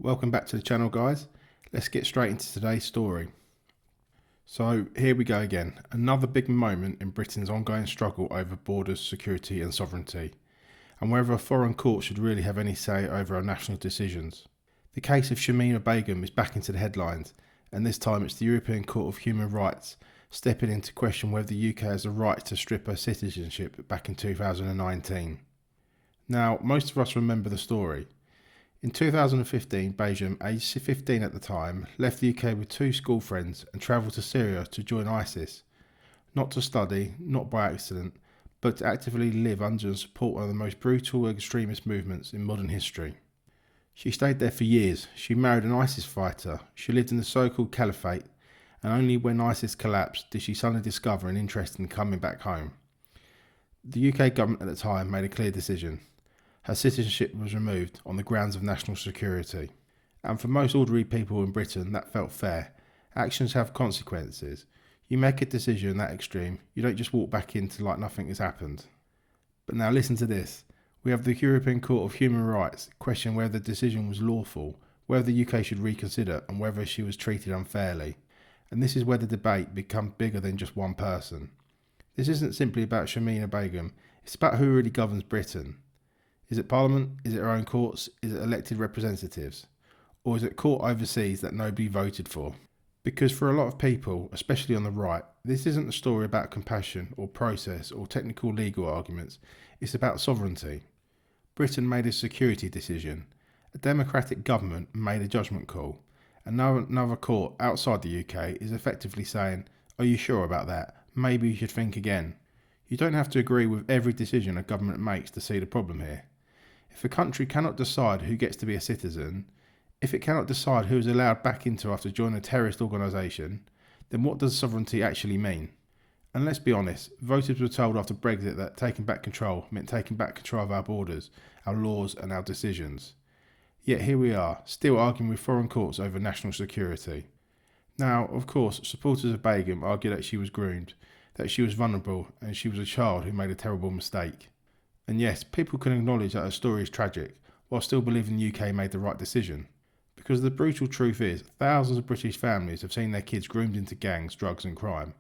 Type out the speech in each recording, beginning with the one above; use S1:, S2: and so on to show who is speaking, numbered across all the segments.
S1: Welcome back to the channel, guys. Let's get straight into today's story. So here we go again, another big moment in Britain's ongoing struggle over borders, security and sovereignty, and whether a foreign court should really have any say over our national decisions. The case of Shamima Begum is back into the headlines, and this time it's the European Court of Human Rights stepping in to question whether the UK has a right to strip her citizenship back in 2019. Now, most of us remember the story. In 2015, Begum, aged 15 at the time, left the UK with two school friends and travelled to Syria to join ISIS. Not to study, not by accident, but to actively live under and support one of the most brutal extremist movements in modern history. She stayed there for years. She married an ISIS fighter. She lived in the so-called caliphate, and only when ISIS collapsed did she suddenly discover an interest in coming back home. The UK government at the time made a clear decision. Her citizenship was removed on the grounds of national security. And for most ordinary people in Britain, that felt fair. Actions have consequences. You make a decision that extreme, you don't just walk back into like nothing has happened. But now listen to this. We have the European Court of Human Rights question whether the decision was lawful, whether the UK should reconsider, and whether she was treated unfairly. And this is where the debate becomes bigger than just one person. This isn't simply about Shamima Begum, it's about who really governs Britain. Is it Parliament? Is it our own courts? Is it elected representatives? Or is it court overseas that nobody voted for? Because for a lot of people, especially on the right, this isn't a story about compassion or process or technical legal arguments. It's about sovereignty. Britain made a security decision. A democratic government made a judgment call. And now another court outside the UK is effectively saying, are you sure about that? Maybe you should think again. You don't have to agree with every decision a government makes to see the problem here. If a country cannot decide who gets to be a citizen, if it cannot decide who is allowed back into after joining a terrorist organisation, then what does sovereignty actually mean? And let's be honest, voters were told after Brexit that taking back control meant taking back control of our borders, our laws and our decisions. Yet here we are, still arguing with foreign courts over national security. Now, of course, supporters of Begum argue that she was groomed, that she was vulnerable and she was a child who made a terrible mistake. And yes, people can acknowledge that her story is tragic, while still believing the UK made the right decision. Because the brutal truth is, thousands of British families have seen their kids groomed into gangs, drugs and crime.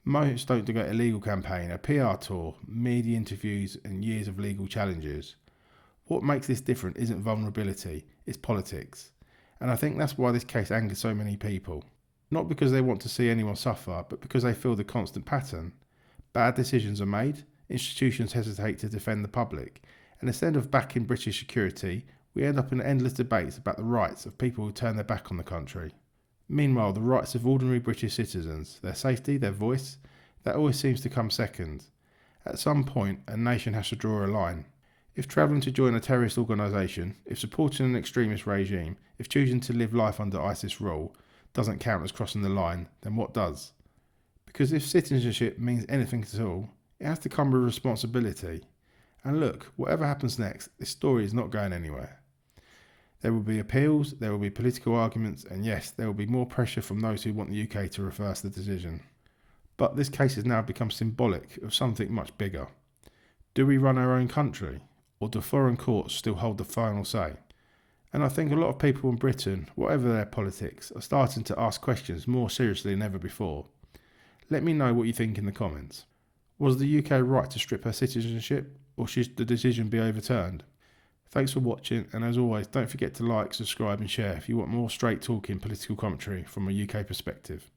S1: Most don't get a legal campaign, a PR tour, media interviews and years of legal challenges. What makes this different isn't vulnerability, it's politics. And I think that's why this case angers so many people. Not because they want to see anyone suffer, but because they feel the constant pattern. Bad decisions are made, institutions hesitate to defend the public, and instead of backing British security, we end up in endless debates about the rights of people who turn their back on the country. Meanwhile, the rights of ordinary British citizens, their safety, their voice, that always seems to come second. At some point, a nation has to draw a line. If travelling to join a terrorist organisation, if supporting an extremist regime, if choosing to live life under ISIS rule doesn't count as crossing the line, then what does? Because if citizenship means anything at all, it has to come with responsibility. And look, whatever happens next, this story is not going anywhere. There will be appeals, there will be political arguments, and yes, there will be more pressure from those who want the UK to reverse the decision. But this case has now become symbolic of something much bigger. Do we run our own country, or do foreign courts still hold the final say? And I think a lot of people in Britain, whatever their politics, are starting to ask questions more seriously than ever before. Let me know what you think in the comments. Was the UK right to strip her citizenship, or should the decision be overturned? Thanks for watching, and as always, don't forget to like, subscribe and share if you want more straight talking political commentary from a UK perspective.